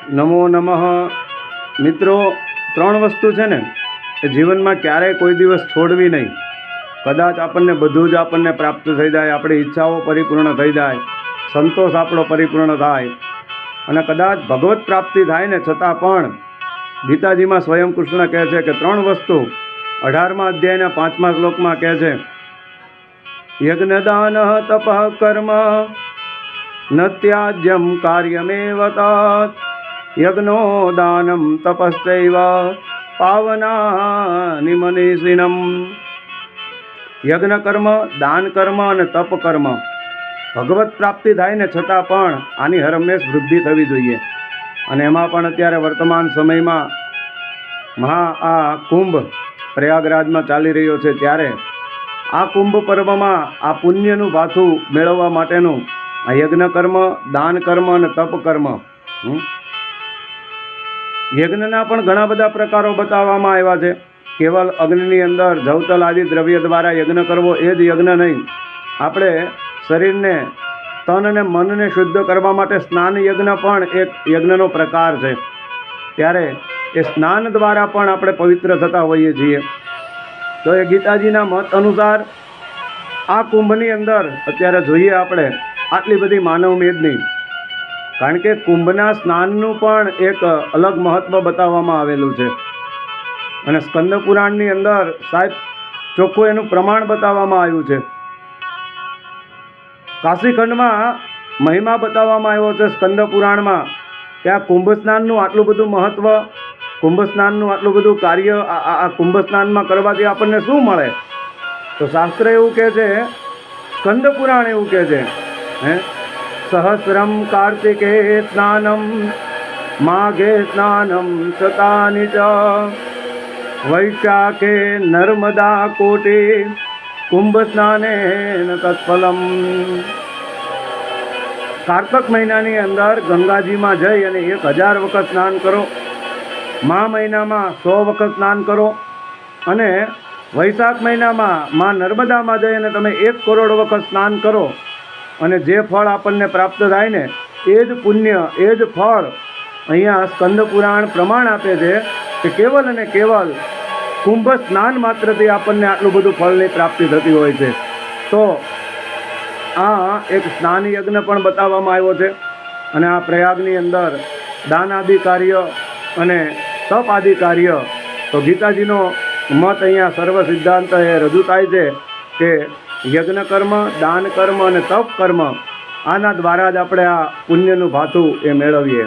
નમો નમઃ. મિત્રો, ત્રણ વસ્તુ છે ને એ જીવનમાં ક્યારેય કોઈ દિવસ છોડવી નહીં. કદાચ આપણને બધું જ આપણને પ્રાપ્ત થઈ જાય, આપણી ઈચ્છાઓ પરિપૂર્ણ થઈ જાય, સંતોષ આપણો પરિપૂર્ણ થાય અને કદાચ ભગવત પ્રાપ્તિ થાય ને છતાં પણ ગીતાજીમાં સ્વયં કૃષ્ણ કહે છે કે ત્રણ વસ્તુ 18મા અધ્યાયના 5મા શ્લોકમાં કહે છે, યજ્ઞદાન તપઃ કર્મ ન ત્યાજ્યમ કાર્યમેવ તત્ યજ્ઞો દાનમ તપસ્તૈવ પાવનાનિ મનીષિણમ. યજ્ઞ કર્મ, દાન કર્મ અને તપ કર્મ ભગવત પ્રાપ્તિ થાય ને છતાં પણ આની હરમેશ વૃદ્ધિ થવી જોઈએ. અને એમાં પણ અત્યારે વર્તમાન સમયમાં આ કુંભ પ્રયાગરાજમાં ચાલી રહ્યો છે, ત્યારે આ કુંભ પર્વમાં આ પુણ્યનું ભાથું મેળવવા માટેનું આ યજ્ઞ કર્મ, દાન કર્મ અને તપ કર્મ. યજ્ઞના પણ ઘણા બધા પ્રકારો બતાવવામાં આવ્યા છે. કેવલ અગ્નિની અંદર જવતલ આદિ દ્રવ્ય દ્વારા યજ્ઞ કરવો એ જ યજ્ઞ નહીં. આપણે શરીરને, તન અને મનને શુદ્ધ કરવા માટે સ્નાન યજ્ઞ પણ એક યજ્ઞનો પ્રકાર છે. ત્યારે એ સ્નાન દ્વારા પણ આપણે પવિત્ર થતા હોઈએ છીએ. તો એ ગીતાજીના મત અનુસાર આ કુંભની અંદર અત્યારે જોઈએ આપણે આટલી બધી માનવ મેદની, કારણ કે કુંભના સ્નાનનું પણ એક અલગ મહત્ત્વ બતાવવામાં આવેલું છે. અને સ્કંદ પુરાણની અંદર સાહેબ ચોખ્ખું એનું પ્રમાણ બતાવવામાં આવ્યું છે. કાશીખંડમાં મહિમા બતાવવામાં આવ્યો છે સ્કંદ પુરાણમાં કે આ કુંભ સ્નાનનું આટલું બધું મહત્ત્વ, કુંભ સ્નાનનું આટલું બધું કાર્ય, આ કુંભ સ્નાનમાં કરવાથી આપણને શું મળે? તો શાસ્ત્ર એવું કહે છે, સ્કંદ પુરાણ એવું કહે છે, સહસ્રમ કાર્તિકે સ્નાનમ માઘે સ્નાનમ શતાનિ ચ વૈશાખે નર્મદા કોટે કુંભ સ્નાને તત્ફલમ. કારતક મહિનાની અંદર ગંગાજીમાં જઈ અને 1000 વખત સ્નાન કરો, મા મહિનામાં 100 વખત સ્નાન કરો અને વૈશાખ મહિનામાં મા નર્મદામાં જઈ અને તમે 1 કરોડ વખત સ્નાન કરો અને જે ફળ આપણને પ્રાપ્ત થાય ને એ જ પુણ્ય, એ જ ફળ અહીંયા સ્કંદ પુરાણ પ્રમાણ આપે છે કે કેવલ અને કેવલ કુંભ સ્નાન માત્રથી આપણને આટલું બધું ફળની પ્રાપ્તિ થતી હોય છે. તો આ એક સ્નાન યજ્ઞ પણ બતાવવામાં આવ્યો છે. અને આ પ્રયાગની અંદર દાન આદિ કાર્ય અને તપ આદિ કાર્ય, તો ગીતાજીનો મત અહીંયા સર્વ સિદ્ધાંત એ રજૂ થાય છે કે યજ્ઞ કર્મ, દાન કર્મ અને તપ કર્મ આના દ્વારા જ આપણે આ પુણ્યનું ભાથું એ મેળવીએ.